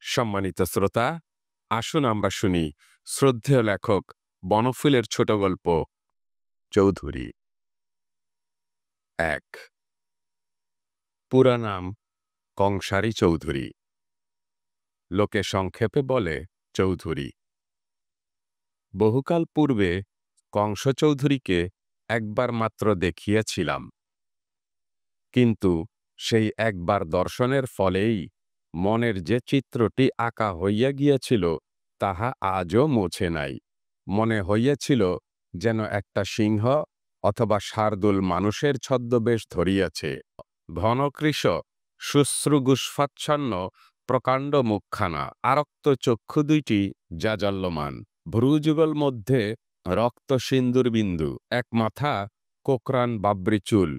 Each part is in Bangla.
সম্মানিত শ্রোতা, আসুন আমরা শুনি শ্রদ্ধেয় লেখক বনফুলের ছোট গল্প চৌধুরী। ১। পুরা নাম কংসারী চৌধুরী, লোকে সংক্ষেপে বলে চৌধুরী। বহুকাল পূর্বে কংস চৌধুরীকে একবার মাত্র দেখিয়াছিলাম, কিন্তু সেই একবার দর্শনের ফলেই মনের যে চিত্রটি আঁকা হইয়া গিয়াছিল তাহা আজও মোছে নাই। মনে হইয়াছিল যেন একটা সিংহ অথবা শার্দুল মানুষের ছদ্মবেশ ধরিয়াছে। ঘনকৃশ শুশ্রুগুষ্ফাচ্ছন্ন প্রকাণ্ড মুখখানা, আরক্ত চক্ষু দুইটি জাজাল্যমান, ভ্রুযুগল মধ্যে রক্ত সিন্দুর বিন্দু, এক মাথা কোকরান বাবরি চুল,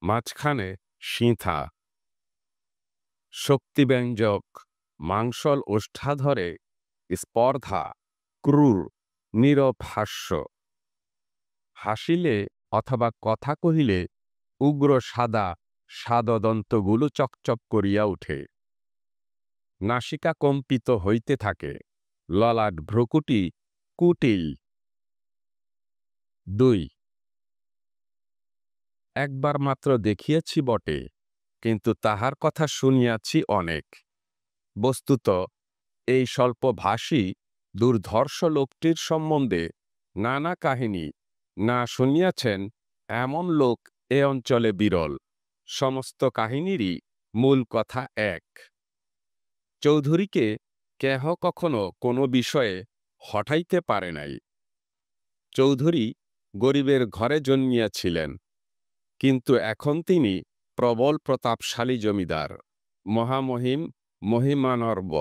মাঝখানে সিঁথা, শক্তিব্যঞ্জক মাংসল ওষ্ঠাধরে স্পর্ধা, ক্রূর নীরব হাস্য। হাসিলে অথবা কথা কহিলে উগ্র সাদা সাদদন্তগুলো চকচক করিয়া উঠে। নাসিকা কম্পিত হইতে থাকে, ললাট ভ্রুকুটি কুটিল। ২। একবার মাত্র দেখিয়াছি বটে, কিন্তু তাহার কথা শুনিয়াছি অনেক। বস্তুত এই স্বল্পভাষী দুর্ধর্ষ লোকটির সম্বন্ধে নানা কাহিনী না শুনিয়াছেন এমন লোক এ অঞ্চলে বিরল। সমস্ত কাহিনীরই মূল কথা এক। চৌধুরীকে কেহ কখনো কোনো বিষয়ে হঠাইতে পারে নাই। চৌধুরী গরিবের ঘরে জন্মিয়াছিলেন, কিন্তু এখন তিনি প্রবল প্রতাপশালী জমিদার, মহামহিম মহিমানর্ব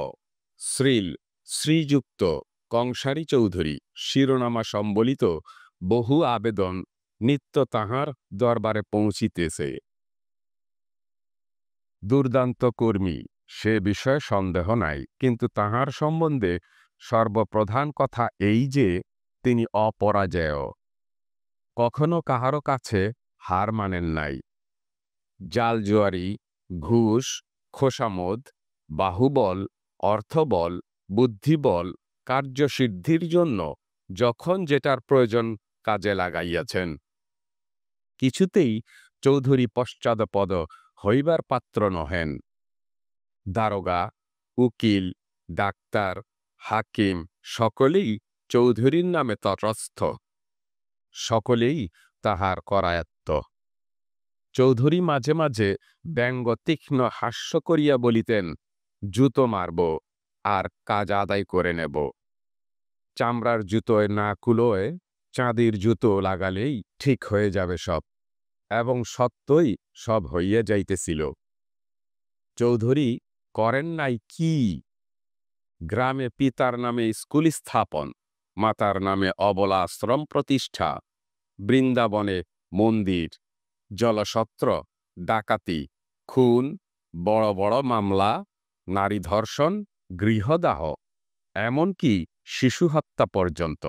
শ্রীল শ্রীযুক্ত কংসারী চৌধুরী। শিরোনামা সম্বলিত বহু আবেদন নিত্য তাহার দরবারে পৌঁছিতেছে। দুর্দান্ত কর্মী, সে বিষয়ে সন্দেহ নাই, কিন্তু তাহার সম্বন্ধে সর্বপ্রধান কথা এই যে তিনি অপরাজেয়, কখনো কাহারও কাছে হার মানেন নাই। জালজুয়ারি, ঘুষ, খোসামদ, বাহুবল, অর্থবল, বুদ্ধিবল কার্যসিদ্ধির জন্য যখন যেটার প্রয়োজন কাজে লাগাইয়াছেন। কিছুতেই চৌধুরী পশ্চাদপদ হইবার পাত্র নহেন। দারোগা, উকিল, ডাক্তার, হাকিম সকলেই চৌধুরীর নামে তটস্থ, সকলেই তাহার করায়ত্ত। চৌধুরী মাঝে মাঝে ব্যঙ্গ তীক্ষ্ণ হাস্য করিয়া বলিতেন, জুতো মারব আর কাজ আদায় করে নেব। চামড়ার জুতোয় না কুলোয় চাঁদির জুতো লাগালেই ঠিক হয়ে যাবে সব, এবং সত্যই সব হইয়া যাইতেছিল। চৌধুরী করেন নাই কি? গ্রামে পিতার নামে স্কুল স্থাপন, মাতার নামে অবলা আশ্রম প্রতিষ্ঠা, বৃন্দাবনে মন্দির, জলসত্র, ডাকাতি, খুন, বড় বড় মামলা, নারী ধর্ষণ, গৃহদাহ, এমনকি শিশু হত্যা পর্যন্ত।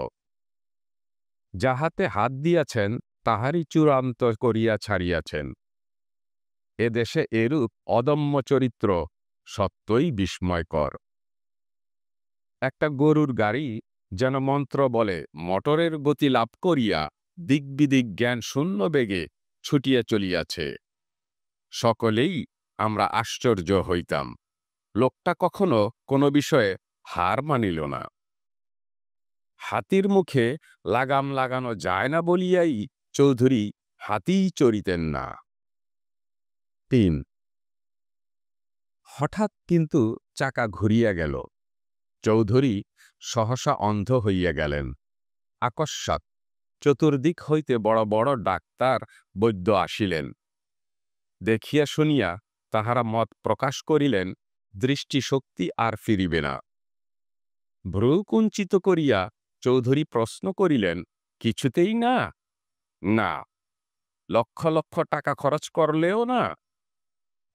যাহাতে হাত দিয়াছেন তাহারই চূড়ান্ত করিয়া ছাড়িয়াছেন। এদেশে এরূপ অদম্য চরিত্র সত্যই বিস্ময়কর। একটা গরুর গাড়ি যেন মন্ত্র বলে মোটরের গতি লাভ করিয়া দিগ্বিদিক জ্ঞান শূন্য বেগে ছুটিয়া চলিয়াছে। সকলেই আমরা আশ্চর্য হইতাম, লোকটা কখনো কোনো বিষয়ে হার মানিল না। হাতির মুখে লাগাম লাগানো যায় না বলিয়াই চৌধুরী হাতিই চড়িতেন না। ৩। হঠাৎ কিন্তু চাকা ঘুরিয়া গেল। চৌধুরী সহসা অন্ধ হইয়া গেলেন। আকস্মাৎ চতুর্দিক হইতে বড় বড় ডাক্তার বৈদ্য আসিলেন। দেখিয়া শুনিয়া তাহারা মত প্রকাশ করিলেন, দৃষ্টিশক্তি আর ফিরিবে না। ভ্রু কুঞ্চিত করিয়া চৌধুরী প্রশ্ন করিলেন, কিছুতেই না? না। লক্ষ লক্ষ টাকা খরচ করলেও না?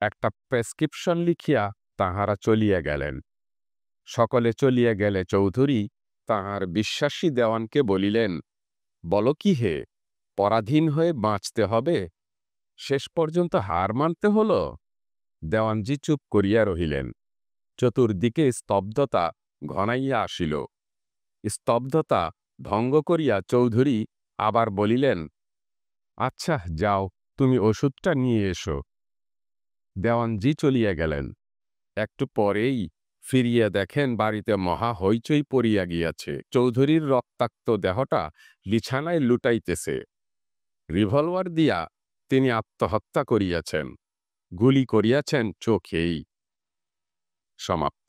একটা প্রেসক্রিপশন লিখিয়া তাহারা চলিয়া গেলেন। সকলে চলিয়া গেলে চৌধুরী তাহার বিশ্বাসী দেওয়ানকে বলিলেন, বলো কি হে, পরাধীন হয়ে বাঁচতে হবে? শেষ পর্যন্ত হার মানতে হল? দেওয়ানজি চুপ করিয়া রহিলেন। চতুর্দিকে স্তব্ধতা ঘনাইয়া আসিল। স্তব্ধতা ভঙ্গ করিয়া চৌধুরী আবার বলিলেন, আচ্ছা যাও, তুমি ওষুধটা নিয়ে এসো। দেওয়ানজি চলিয়া গেলেন। একটু পরেই ফিরিয়া দেখেন বাড়িতে মহা হইচই পড়িয়া গিয়াছে। চৌধুরীর রক্তাক্ত দেহটা বিছানায় লুটাইতেছে। রিভলভার দিয়া তিনি আত্মহত্যা করিয়াছেন। গুলি করিয়াছেন চোখেই। সমাপ্ত।